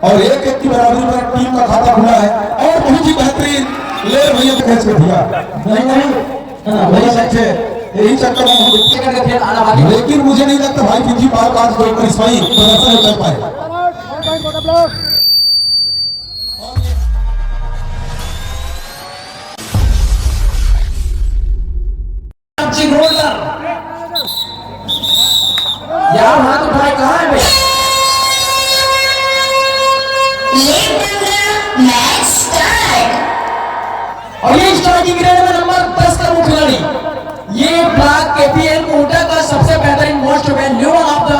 और एक एक की बराबरी पर टीम का खाता खुला है और बहुत ही बेहतरीन ले भैया कैच कर दिया नहीं अच्छे यही चक्कर में लेकिन मुझे नहीं लगता भाई फिजी पार आज कोई करिश्माई प्रदर्शन कर पाए। यार हाथ उठाए कहाँ है भैया? Match start. और ये स्ट्राइकिंग ग्रेड में नंबर 10 का वो खिलाड़ी, ये ब्लैक केपीएल कोटा का सबसे बेहतरीन most valuable of the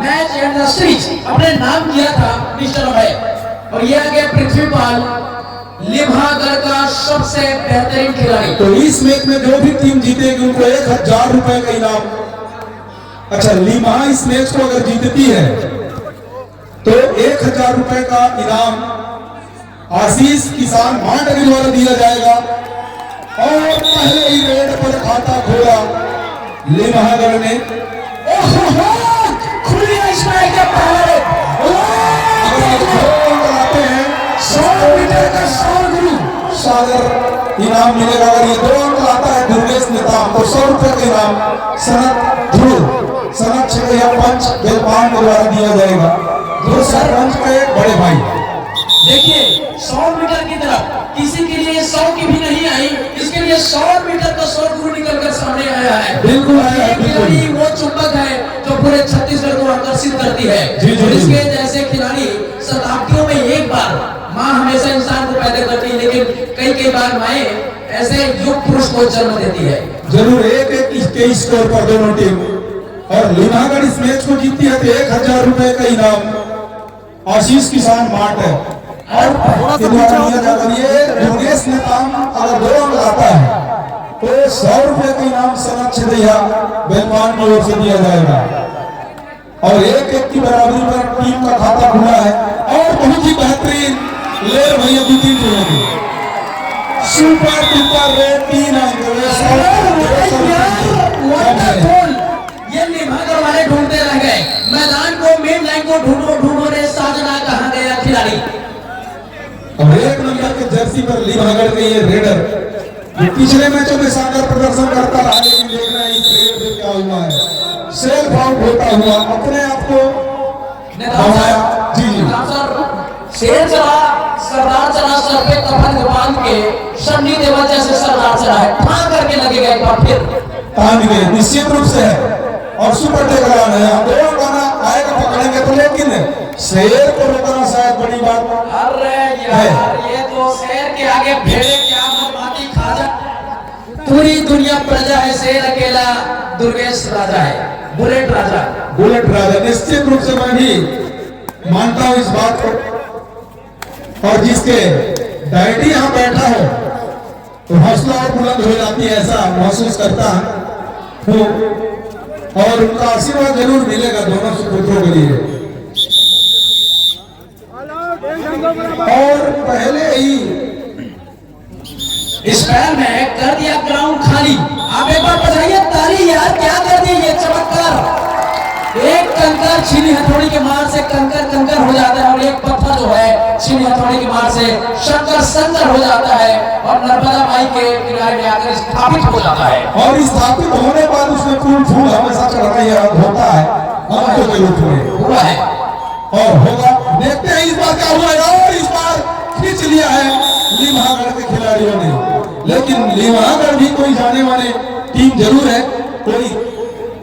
match and the series अपने नाम किया था मिस्टर अभय। और ये आगे पृथ्वीपाल लिम्हागढ़ का सबसे बेहतरीन खिलाड़ी। तो इस मैच में जो भी टीम जीतेगी उनको 1000 रुपए का इनाम। अच्छा लीमा इस मैच को अगर जीतती है तो 1000 रुपए का इनाम आशीष किसान मांडवी द्वारा दिया जाएगा। और पहले ही रेड पर खाता खोला लिम्हागढ़ ने। खुली स्ट्राइक के पहले आते हैं 100 मीटर का 100 गुरु सागर इनाम मिलेगा। अगर ये 2 अंक लाता है दुर्गेश नेता तो 100 रुपए का इनाम सनत ध्रुव सनत छेड़िया पंच बेलपान के द्वारा दिया जाएगा। जो सरपंच के बड़े भाई देखिए 100 मीटर की तरफ किसी के लिए 100 की भी नहीं आई, इसके लिए 100 मीटर का 100 गुरु निकलकर सामने आया है। बिल्कुल आया है, खिलाड़ी वो चुंबक है जो पूरे छत्तीसगढ़ को आकर्षित करती है। जी, जी, इसके जैसे खिलाड़ी शताब्दियों में एक बार माँ हमेशा इंसान को पैदा करती है, लेकिन कई बार माए ऐसे युग पुरुष को जन्म देती है। जरूर एक के स्कोर पर दोनों टीम। और लिम्हागढ़ इस मैच को जीतती है तो 1000 रुपए का इनाम आशीष किसान मार्ट है और ये दुर्गेश नेता अगर 2 अंक लाता है तो 100 रुपए का इनाम सनत छेड़िया बेलपान की ओर से दिया जाएगा। और एक एक की बराबरी पर टीम का खाता खुला है और बहुत ही बेहतरीन ले भैया 2-3 जोड़ेंगे सुपर डुपर रेड 3 अंक। ये लिम्हागढ़ वाले ढूंढते रह गए मैदान को, मेन लाइन को ढूंढो रे साजना कहाँ गया खिलाड़ी। और 1 नंबर के जर्सी पर लिम्हागढ़ के ये रेडर जो पिछले मैचों में शानदार प्रदर्शन करता रहा, लेकिन देखना इस रेड में क्या हुआ है। सेल्फ आउट होता हुआ अपने आप को दबाया। जी शेर चला सरदार चला सर पे कफन बांध के सन्नी देवल जैसे सरदार चला है, ठान करके लगेगा एक बार फिर तान गए निश्चित रूप से है। और सुपर टेकरान है, हम 2 गाना आएगा पकड़ेंगे तो, लेकिन शेर को रोकना शायद बड़ी बात। अरे यार ये तो शेर के आगे भेड़े क्या माटी खा जा। पूरी दुनिया प्रजा है, शेर अकेला दुर्गेश राजा है, बुलेट राजा। निश्चित रूप से मैं भी मानता हूँ इस बात को। और जिसके डैडी यहाँ बैठा हो तो हौसला और बुलंद हो जाती है, ऐसा महसूस करता हूँ और उनका आशीर्वाद जरूर मिलेगा दोनों सुपुत्रों के लिए। और पहले ही इस पैर में कर दिया ग्राउंड खाली। आप एक बार बजाइए ताली यार, क्या कर दिया ये चमत्कार। एक कंकर छीनी हथौड़ी के मार से कंकर हो जाता है और एक पत्थर जो है छीनी हथौड़ी के मार से शंकर हो जाता है और नर्मदा माई के किनारे में आकर स्थापित हो जाता है। और स्थापित होने बाद उसमें फूल हमेशा चढ़ाया होता है, हमको जरूर हुआ है और होगा। देखते हैं इस बार क्या हुआ है। और इस बार खींच लिया है लिम्हागढ़ के खिलाड़ियों ने, लेकिन लिम्हागढ़ भी कोई जाने वाले टीम जरूर है, कोई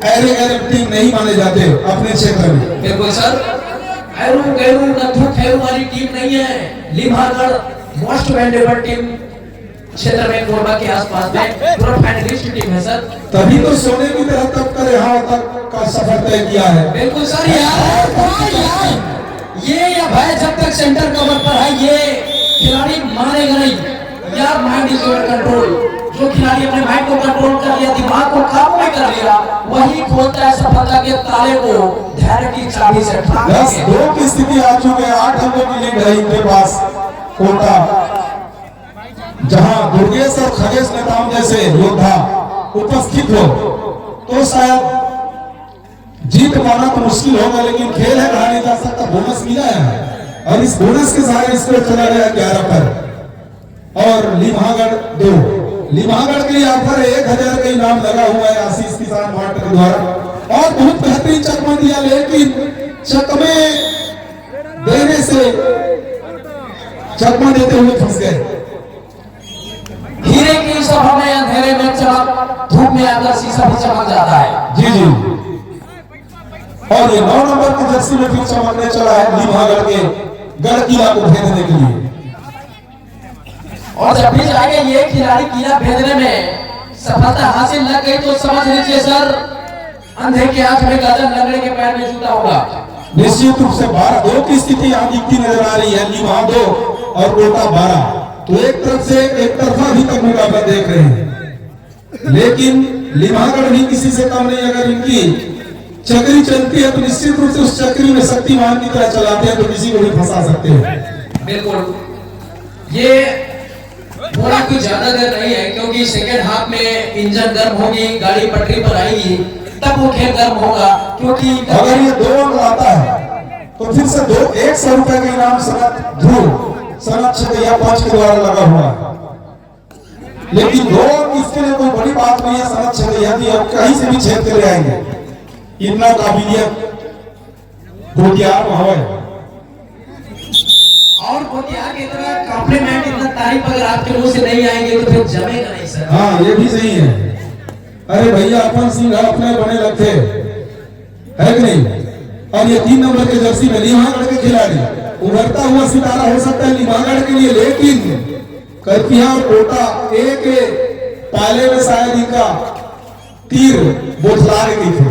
गैर टीम नहीं माने जाते अपने क्षेत्र में। बिल्कुल सर, खैरू वाली टीम नहीं है। लिम्हागढ़ मोस्ट वैल्यूएबल टीम क्षेत्र में कोरबा के आसपास में पूरा फाइनलिस्ट टीम है सर। तभी तो सोने की तरह तक कर यहाँ तक का सफर तय किया है। बिल्कुल सर यार ये भाई जब तक सेंटर कवर पर है ये खिलाड़ी मानेगा नहीं यार। Mind is your control. जो खिलाड़ी अपने माइंड को कंट्रोल कर लिया, दिमाग को काबू में कर लिया, वही खोलता है सफलता के ताले को धैर्य की चाबी से। 10-2 की स्थिति आ चुके हैं, 8 अंकों की लीड है इनके पास कोटा, जहां दुर्गेश और खगेश नेताओं जैसे योद्धा उपस्थित हो तो शायद जीत पाना तो मुश्किल होगा, लेकिन खेल है, कहा नहीं जा सकता। बोनस मिला है और इस बोनस के सारे स्कोर चला गया 11 पर। और लिम्हागढ़ 2, लिम्हागढ़ के लिए ऑफर 1000 का इनाम लगा हुआ है आशीष किसान मार्ट के द्वारा। और बहुत बेहतरीन चकमा दिया, लेकिन चकमे देने से चकमा देते हुए फंस गए। हीरे की सभा में अंधेरे में चमक, धूप में आकर शीशा भी चमक जाता है। जी जी। और ये 9 नंबर की जर्सी में फिर चमकने चला है लिम्हागढ़ के गढ़ किला को भेदने के लिए। और जब भी जाके ये खिलाड़ी किला भेदने में सफलता हासिल न गई तो समझ लीजिए सर, अंधे की आंख में गाजर, लंगड़े के पैर में जूता होगा। निश्चित रूप से 12-2 की स्थिति यहाँ दिखती नजर आ रही है। लिम्हा 2 और कोटा 12, तो एक तरफ से एक तरफा अभी तक मुकाबला देख रहे हैं। लेकिन लिम्हागढ़ भी किसी से कम नहीं। अगर इनकी चक्री चलती है तो निश्चित रूप से उस चक्री में शक्तिमान की तरह चलाते हैं, तो किसी को भी फंसा सकते हैं। बिल्कुल, ये थोड़ा कुछ ज्यादा देर नहीं है, क्योंकि सेकेंड हाफ में इंजन गर्म होगी, गाड़ी पटरी पर आएगी, तब वो खेल गर्म होगा। क्योंकि अगर ये 2 अंक लाता है तो फिर से 100 रुपए का इनाम सनत ध्रुव सनत छतैया 5 के द्वारा लगा हुआ है। लेकिन 2 अंक इसके लिए कोई बड़ी बात नहीं है। सनत छतैया भी अब कहीं से भी छेद कर ले आएंगे, इतना काबिलियत गोटियार है। और गोटियार की तरह कॉम्प्लीमेंट, इतना तारीफ अगर आपके मुंह से नहीं आएंगे तो फिर जमेगा नहीं सर। हाँ, ये भी सही है। अरे भैया, अपन सिंह अपने बने लगते है कि नहीं। और ये 3 नंबर के जर्सी में लिम्हागढ़ के खिलाड़ी उभरता हुआ सितारा हो सकता है लिम्हागढ़ के लिए। लेकिन करपिया और कोटा एक पाले में शायद इनका तीर बोथला गई थे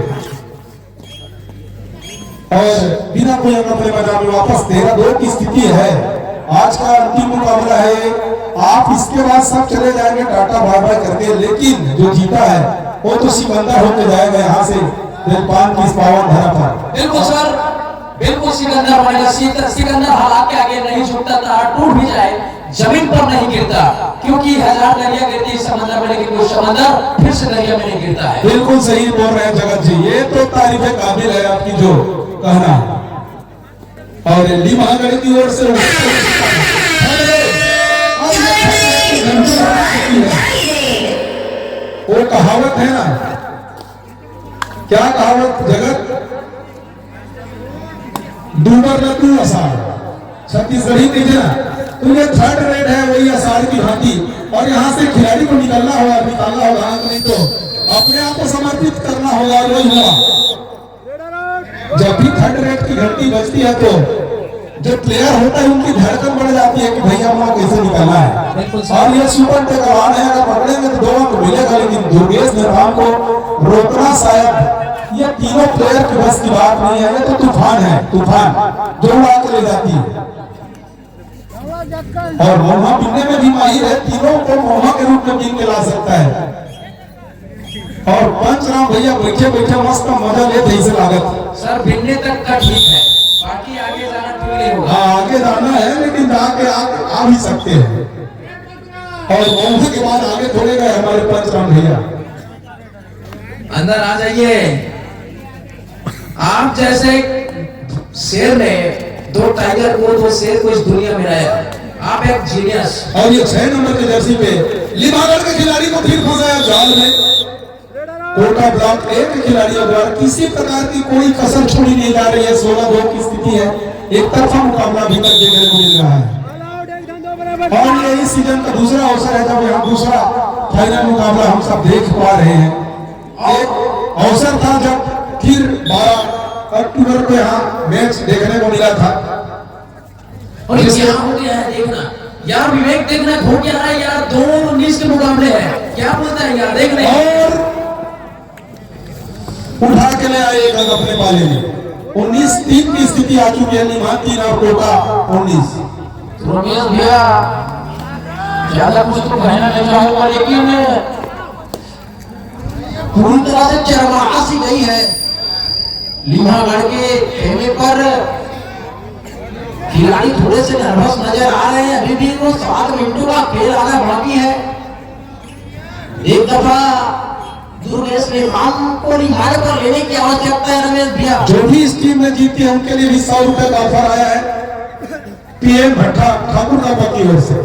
और बिना कोई अंक अपने मैदान में वापस 13-2 की स्थिति है। आज का अंतिम मुकाबला है। आप इसके बाद सब चले जाएंगे टाटा बाय बाय करके, लेकिन जो जीता है वो तो सिकंदर होकर जाएगा यहाँ से दिलपान की इस पावन धरा पर। बिल्कुल सर, बिल्कुल सिकंदर बनेगा। सिकंदर हालात के आगे नहीं झुकता था, टूट भी जाए जमीन पर नहीं गिरता, क्योंकि 1000 दरिया गिरती समंदर में, लेकिन वो समंदर फिर से दरिया में नहीं गिरता है। बिल्कुल सही बोल रहे हैं जगत जी, ये तो तारीफ काबिल है आपकी जो कहना। और लिम्हागढ़ की ओर से वो कहावत है ना, क्या कहावत जगत, डूबर न तू आषाढ़, छत्तीसगढ़ी कही ना। तो ये 3rd रेट है, वही आषाढ़ की भांति। और यहाँ से खिलाड़ी को निकालना होगा आंख नहीं तो अपने आप को समर्पित करना होगा। वही हुआ, जब भी 3rd रेट की घंटी बजती है तो जो प्लेयर होता है उनकी धड़कन बढ़ जाती है कि भैया हमारा कैसे निकालना है। और ये सुपर टेकवान है, अगर पकड़ेंगे तो 2 अंक मिलेगा, लेकिन दुर्गेश निर्वाण को रोकना शायद ये तीनों प्लेयर के बस की बात नहीं है। ये तो तूफान है, तूफान जो उड़ा के ले जाती है। और मोहा बिनने में भी माहिर है, तीनों को मोहा के रूप में बीन के ला सकता है। और पंचराम भैया बैठे बैठे मस्त मजा लेते ही से लागत सर, बिनने तक का ठीक है, बाकी आगे जाना ठीक नहीं होगा। आगे जाना है, लेकिन आगे आ भी सकते हैं। और मोहा के बाद आगे थोड़े गए हमारे पंचराम भैया। अंदर आ जाइए। आप जैसे शेर ने 2 टाइगर को, 2 शेर को इस दुनिया में लाया, आप एक जीनियस। और ये 6 नंबर के जर्सी पे लिम्हागढ़ के खिलाड़ी को फिर फंसाया जाल में। कोटा ब्लॉक 1 के खिलाड़ियों द्वारा किसी प्रकार की कोई कसर छोड़ी नहीं जा रही है। 16-2 की स्थिति है, एक तरफा मुकाबला भी तक देखने को मिल रहा है। और ये इस सीजन का दूसरा अवसर है जब यहाँ दूसरा फाइनल मुकाबला हम सब देख पा रहे हैं। एक अवसर था जब फिर 12 अक्टूबर को यहाँ मैच देखने को मिला था। और क्या हो गया है देखना यार, विवेक देखना हो क्या रहा है यार। 2-19 के मुकाबले हैं, क्या बोलता है यार, देख रहे और उठा के ले आए एक अंक अपने पाले में। 19-3 की स्थिति आ चुकी है। लिम्हा 3 और कोटा 19। रमेश भैया ज्यादा कुछ तो कहना नहीं चाहूंगा, लेकिन पूरी तरह से चरमरा सी गई है लिम्हागढ़ के खेमे पर। खिलाड़ी थोड़े से नर्वस नजर आ रहे हैं, अभी भी वो 7 मिनटों का खेल आना बाकी है। एक दफा दुर्गेश निर्वाण को लिम्हागढ़ पर लेने की आवश्यकता है रमेश भैया। जो भी इस टीम में जीती है उनके लिए भी 100 रुपए का ऑफर आया है। पीएम भट्टा ठाकुर का की ओर से।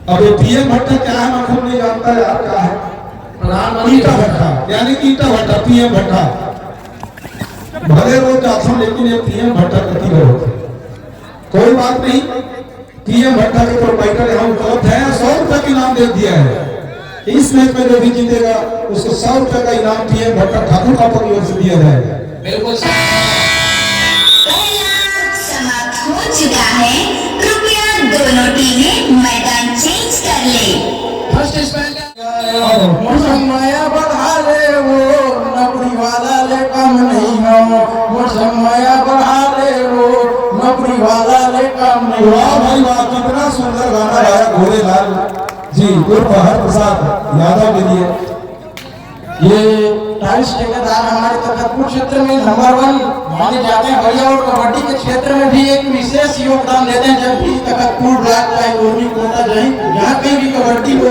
अब ये पीएम भट्टा क्या है मैं खुद नहीं जानता यार क्या है। प्रधानमंत्री ईटा भट्टा यानी कि ईटा भट्टा पीएम भट्टा भले रोज जाते हैं लेकिन ये पीएम भट्टा कति होते कोई बात नहीं। पीएम भट्टा के प्रोपाइटर यहाँ उपलब्ध है। 100 रुपए का इनाम दे दिया है। इस मैच में जो भी जीतेगा उसको 100 रुपए का इनाम पीएम भट्टा ठाकुर का की ओर से दिया जाएगा। बिल्कुल पहला समाप्त हो चुका है। कृपया दोनों टीमें मैदान चेंज कर ले। फर्स्ट स्पेल मौसम माया बढ़ा ले वो नौकरी वाला ले कम नहीं हो। मौसम माया बढ़ा ले वो नौकरी वाला ले कम नहीं हो। वाह भाई वाह कितना सुंदर गाना गाया घोड़ेलाल जी उर्फ हर प्रसाद यादव के लिए। ये टाइल्स ठेकेदार हमारे तखतपुर क्षेत्र में नंबर 1 माने जाते हैं भैया। और कबड्डी के क्षेत्र में भी एक विशेष योगदान देते हैं। जब भी तखतपुर ब्लॉक चाहे गोरनी कोटा जहाँ कहीं भी कबड्डी हो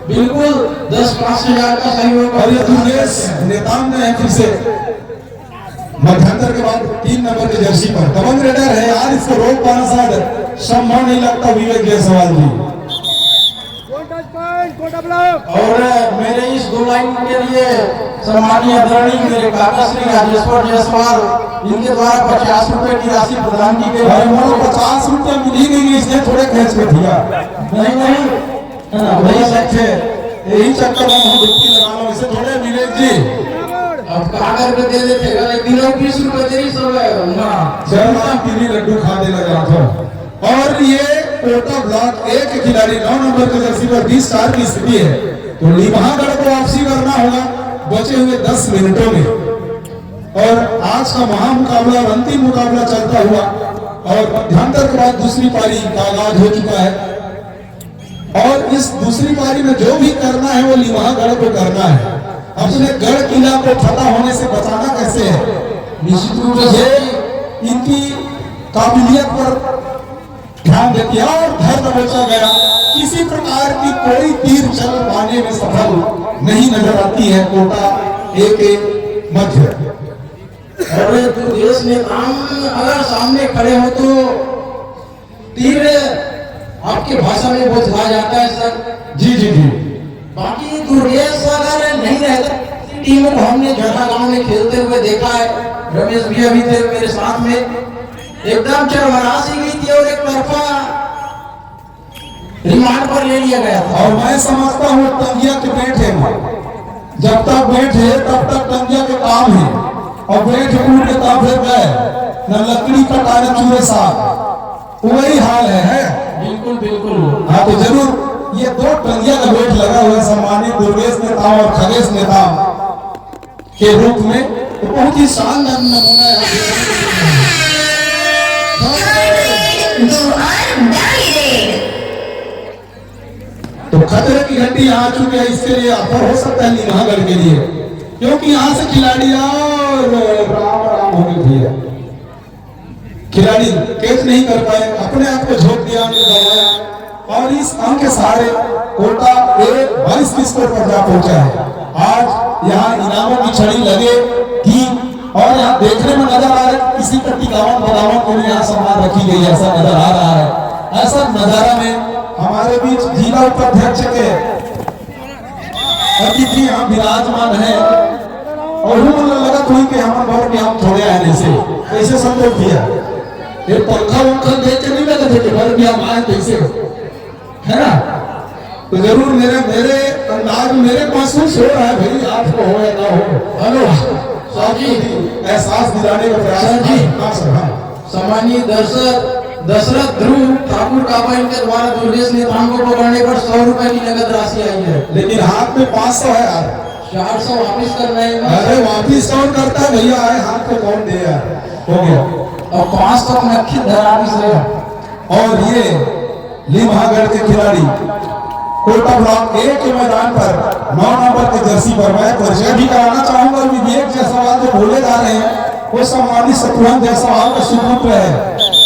बिल्कुल 10-5 हजार का सहयोग। और ये दुर्गेश नेताम ने है फिर से मध्यांतर के बाद 3 नंबर के जर्सी पर दबंग रेडर है यार। इसको रोक पाना शायद संभव नहीं लगता विवेक जायसवाल जी। और मेरे इस 2 लाइन के लिए सम्मानीय आदरणीय मेरे काका श्री राजेश्वर जायसवाल इनके द्वारा 50 रुपए की राशि प्रदान की गई। और मोरो 50 रुपया मिली नहीं इसने थोड़े खर्च में दिया नहीं वही सच्चे यही चक्कर में हम डुबकी लगा लो इसे थोड़े विवेक जी। अब कागर पे दे देते एक दिन 20 रुपए तेरी सब है चरना पीली लड्डू खा दे लगा था। और ये कोटा ब्लॉक 1 के खिलाड़ी 9 नंबर के जर्सी पर 20-4 की स्थिति है। तो लीमहागढ़ को वापसी करना होगा बचे हुए 10 मिनटों में। और आज का महामुकाबला और अंतिम मुकाबला चलता हुआ और मध्यांतर के बाद दूसरी पारी का आगाज हो चुका है। और इस दूसरी पारी में जो भी करना है वो लीमहागढ़ को करना है। अपने गढ़ किला को फतह होने से बचाना कैसे है। निश्चित रूप से इनकी काबिलियत पर ध्यान देती है और धर दबोचा गया। किसी प्रकार की कोई तीर चल पाने में सफल नहीं नजर आती है कोटा ए के मध्य। और दुर्गेश नेताम अगर सामने खड़े हो तो तीर आपकी भाषा में बोझला जाता है सर। जी जी जी। बाकी दुर्गेश अगर नहीं रहता टीम को हमने जगह गांव में खेलते हुए देखा है। रमेश भी अभी थे मेरे साथ में एकदम चरमरासी गई थी और एक तरफा रिमांड पर ले लिया गया था। और मैं समझता हूँ टंगिया के बैठ है जब तक बैठ है तब तक टंगिया के काम है। और बैठ टूट के तब फिर गए न लकड़ी कटा न चूहे साफ वही हाल है। बिल्कुल बिल्कुल। हाँ तो जरूर ये 2 टंगिया का वेट लगा हुआ है सम्मानित दुर्गेश नेता और खगेश नेता के रूप में। तो बहुत ही शानदार नमूना है। तो खतरे की घंटी यहाँ आ चुकी है। इसके लिए ऑफर हो सकता है लीमहागढ़ के लिए क्योंकि यहाँ से खिलाड़ी और राम राम हो गई है। खिलाड़ी कैच नहीं कर पाए अपने आप को झोंक दिया दौड़ाया और इस अंक के सहारे कोटा ए 22 की स्कोर पर जा पहुंचा है। आज यहाँ इनामों की छड़ी लगे थी और यहाँ देखने में नजर आ रहा है किसी का 51 को भी यहाँ सम्मान रखी गई ऐसा नजर आ रहा है। ऐसा नजारा में हमारे बीच जिला उपाध्यक्ष के अतिथि यहाँ विराजमान है और लगा कोई के हम भर में हम थोड़े आने से कैसे संभव किया। ये पंखा वंखा देख के नहीं लगा थे कि भर भी हम आए कैसे है ना। तो जरूर मेरे अंदाज मेरे महसूस हो रहा है भाई आपको हो या ना हो। हेलो साहब जी एहसास दिलाने का प्रयास जी। हाँ सर हाँ। सम्मानीय दशरथ ध्रुव ठाकुर काबा इनके द्वारा दुर्गेश नेताम को पकड़ने पर 100 रुपए की नगद राशि आई है। लेकिन हाथ में 500 है यार। 400 वापिस कर रहे हैं। अरे वापिस कौन करता है भैया आए हाथ पे कौन दे यार। हो गया और 500 नखित धरावी से। और ये लीमहागढ़ के खिलाड़ी कोटा ब्लॉक 1 के मैदान पर 9 नंबर के जर्सी पर मैं परिचय भी कराना चाहूंगा। विवेक जायसवाल जो बोले जा रहे हैं वो सम्मानित शत्रुघ्न जायसवाल का सुपुत्र है।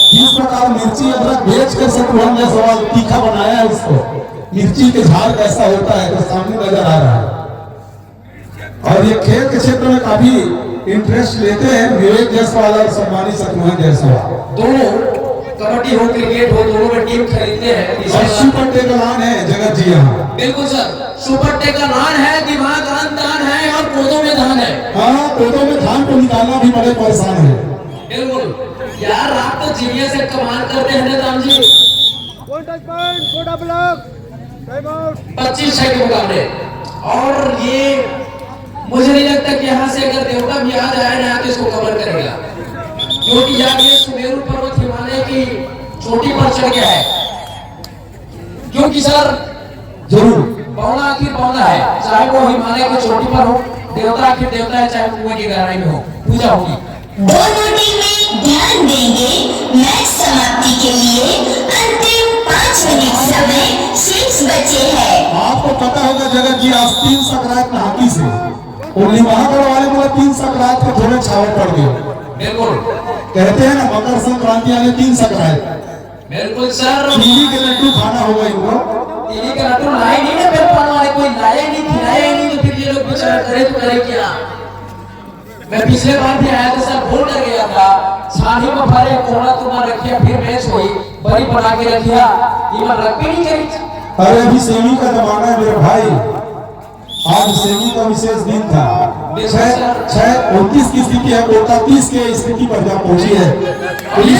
जिस प्रकार मिर्ची अदरक बेच कर शत्रुघ्न जायसवाल तीखा बनाया है उसको मिर्ची के झाड़ कैसा होता है तो सामने नजर आ रहा है। और ये खेल के क्षेत्र में काफी इंटरेस्ट लेते हैं विवेक जायसवाल और सम्मानित शत्रुघ्न जायसवाल दोनों कबड्डी हो क्रिकेट हो दोनों में टीम खरीदते हैं और इसके बाद- सुपर टेकलान है जगत जी यहाँ। बिल्कुल सर, सुपर टेकलान है, दिमाग दान है और कोदों में धान है। हाँ, पौधों में धान को निकालना भी बड़े परेशान है। बिल्कुल यार, आप तो जीनियस से कमाल करते हैं नेताम जी। 25-6 के मुकाबले, और ये मुझे नहीं लगता कि यहाँ से अगर देवता भी आ जाए ना तो इसको कवर करेगा, क्योंकि यार ये सुमेरु पर्वत हिमालय की चोटी पर चढ़ गया है। क्योंकि सर जरूर पौना आखिर पौना है, चाहे वो हिमालय की चोटी पर हो, देवता आखिर देवता है, चाहे कुएं की गहराई में हो, पूजा होगी। दोनों टीमें ध्यान देंगे। मैच समाप्ति के लिए अंतिम 5 मिनट समय शेष बचे हैं। आपको पता होगा जगत जी, आज 3 संक्रांत नहाती से और लिमागढ़ वाले बोला 3 संक्रांत के थोड़े छावे पड़ गए। बिल्कुल कहते हैं ना मकर संक्रांति यानी 3 संक्रांत। बिल्कुल सर, चीनी के लड्डू खाना होगा इनको। टीवी का लड्डू लाए नहीं ना, फिर पान वाले कोई लाया ही नहीं, खिलाया ही नहीं, तो फिर ये लोग बेचारा करे तो करे क्या। मैं पिछले बार भी आया था सर, भूल कर गया था, छानी में भरे कोना तुमा रखिया, फिर मैच हुई, बड़ी बना के रखिया, ये मैं रख भी नहीं करी। अरे अभी सेमी का जमाना है मेरे भाई, आज सेमी का विशेष दिन था। 6-29 की स्थिति है, कोटा 30 के स्थिति पर जा पहुंची है। ये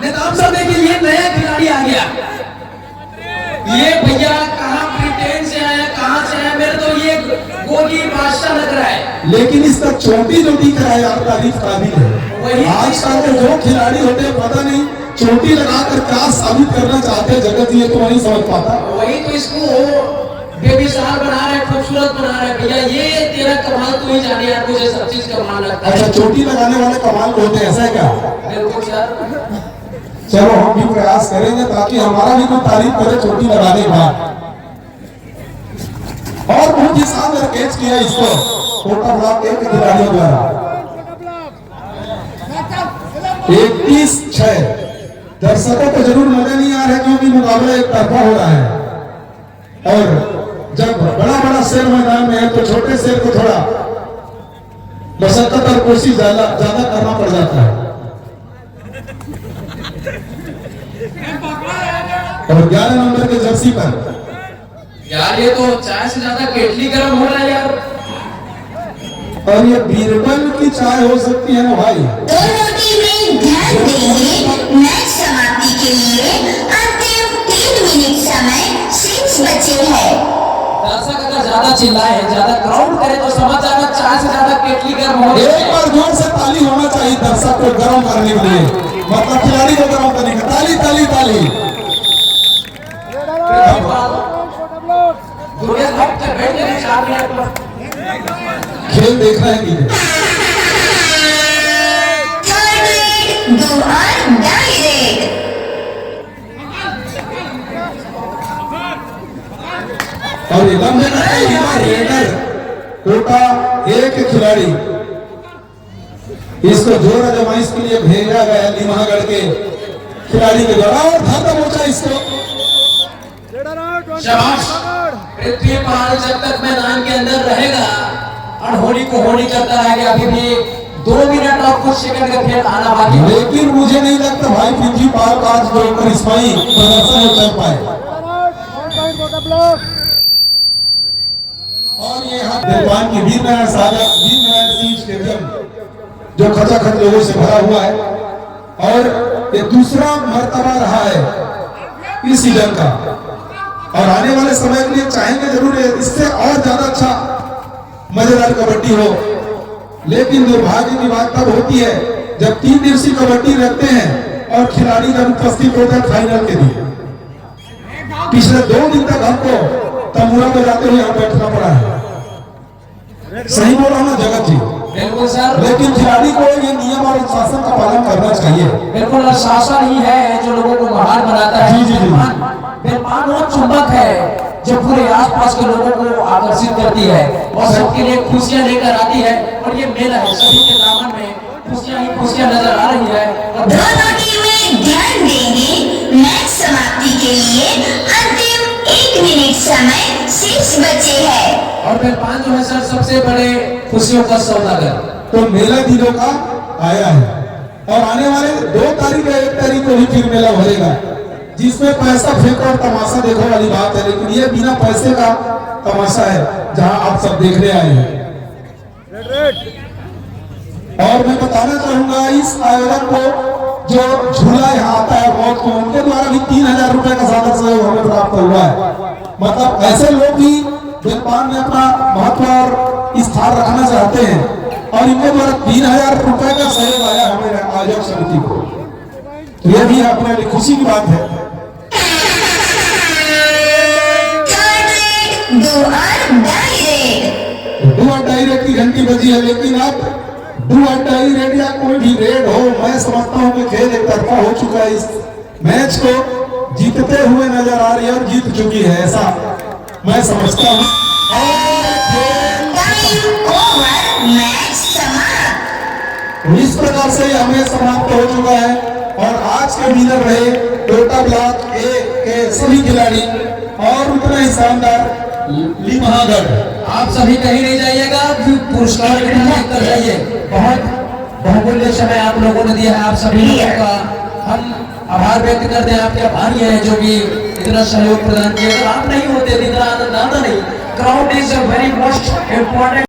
नेताम साहब देखिए, ये नया खिलाड़ी आ गया, ये भैया कहाँ ब्रिटेन से आया, कहाँ से आया, मेरे तो ये गोगी बादशाह लग रहा है। लेकिन इसका चोटी जो दिख रहा है आप तारीफ काबिल वही है। आजकल के जो खिलाड़ी होते हैं पता नहीं चोटी लगाकर क्या साबित करना चाहते हैं जगत जी, ये तो नहीं समझ पाता। वही तो इसको बेमिसाल बना रहा है, खूबसूरत बना रहा है। भैया ये तेरा कमाल तू ही जाने यार, मुझे सब चीज कमाल लगता है। अच्छा, चोटी लगाने वाले कमाल होते हैं, ऐसा है क्या? बिल्कुल सर, चलो हम भी प्रयास करेंगे ताकि हमारा भी कोई तारीफ करे चोटी लगाने के बाद। और बहुत ही शानदार कैच किया इसको कोटा ब्लॉक के खिलाड़ियों द्वारा। 31-6। दर्शकों को जरूर मजा नहीं आ रहा है क्योंकि मुकाबला एक तरफा हो रहा है, और जब बड़ा बड़ा शेर मैदान में है तो छोटे शेर को थोड़ा मशक्कत और कोशिश ज्यादा करना पड़ जाता है। और 11 नंबर के जर्सी पर यार ये तो चाय से ज्यादा केटली गर्म हो रहा है यार। और ये बीरबल की चाय हो सकती है ना भाई। दोनों टीमें ध्यान देंगे। मैच समाप्ति के लिए अंतिम 3 मिनट समय शेष बचे हैं। दर्शक अगर ज्यादा चिल्लाए, ज्यादा क्राउड करे तो समझ जाना चाय से ज्यादा केटली गर्म हो रही एक है। बार जोर से ताली होना चाहिए दर्शक को गर्म करने के लिए, मतलब खिलाड़ी को गर्म करने का। ताली ताली ताली। दुर्गेश भक्त बैठ के 4 मिनट पर खेल देखना है कि थर्ड रेड, दो और डाई रेड। और ये लंबे रेडर कोटा एक खिलाड़ी, इसको जोर आजमाइश के लिए भेजा गया लिमागढ़ के खिलाड़ी के द्वारा, और धर दबोचा इसको। शाबाश। पृथ्वी पहाड़ जब तक मैदान के अंदर रहेगा और होली को होली करता रहेगा, अभी भी 2 मिनट और कुछ सेकंड का खेल आना बाकी है। लेकिन मुझे नहीं लगता भाई पृथ्वी पार आज जो करिश्माई प्रदर्शन में कर पाए। और ये यहाँ देवान की वीर नारायण सिंह स्टेडियम जो खचाखच लोगों से भरा हुआ है, और ये दूसरा मर्तबा रहा है इस सीजन का, और आने वाले समय के लिए चाहेंगे जरूर इससे और ज्यादा अच्छा मजेदार कबड्डी हो। लेकिन दुर्भाग्य की बात तब होती है जब 3 दिवसीय कबड्डी रखते हैं और खिलाड़ी जब उपस्थित होते हैं फाइनल के दिन। पिछले 2 दिन तक हमको तमुरा बजाते हुए यहाँ बैठना पड़ा है। सही बोल रहा हूँ ना जगत जी? बिल्कुल सर, लेकिन खिलाड़ी को ये नियम और अनुशासन का पालन करना चाहिए। बिल्कुल अनुशासन ही है जो लोगों को महान बनाता है। जी, जी, जी। बेलपान वो चुंबक है जो पूरे आसपास के लोगों को आकर्षित करती है और सबके लिए खुशियां लेकर आती है। और ये मेला है, सभी के दामन में खुशियां ही खुशियां नजर आ रही है। और दोनों टीमें ध्यान देंगे। मैच समाप्ति के लिए अंतिम 1 मिनट समय शेष बचे हैं। और बेलपान जो है सर सबसे बड़े खुशियों का सौदागर। तो मेला दिनों का आया है, और आने वाले 2 तारीख या 1 तारीख को भी फिर मेला भरेगा, जिसमें पैसा फेंको और तमाशा देखो वाली बात है, लेकिन ये बिना पैसे का तमाशा है जहां आप सब देखने आए हैं। और मैं बताना चाहूंगा इस आयोजन को जो झूला यहाँ आता है मौत को, उनके द्वारा भी 3000 रुपए का ज्यादा सहयोग हमें प्राप्त हुआ है। मतलब ऐसे लोग भी व्यापार में अपना महत्व और स्थान रखना चाहते हैं, और इनके द्वारा 3000 रुपए का सहयोग आया हमें आयोजक समिति को, तो यह भी अपने लिए खुशी की बात है। डू और डाई रेड की घंटी बजी है, लेकिन अब डू और डाई रेड या कोई भी रेड हो, मैं समझता हूँ कि खेल एक तरफा हो चुका है। इस मैच को जीतते हुए नजर आ रही है और जीत चुकी है, ऐसा मैं समझता हूँ। तो इस प्रकार से हमें समाप्त हो चुका है, और आज के विनर रहे टोटा ब्लॉक ए के सभी खिलाड़ी, और उतना ही शानदार लिमहागढ़। आप सभी कहीं नहीं जाइएगा, पुरस्कार कर जाइए। बहुत बहुमूल्य समय आप लोगों ने दिया है, आप सभी लोगों का हम आभार व्यक्त करते हैं। आपके आभारी हैं जो भी इतना सहयोग प्रदान किया। अगर आप नहीं होते इतना आनंद आता नहीं। Crowd is a very most important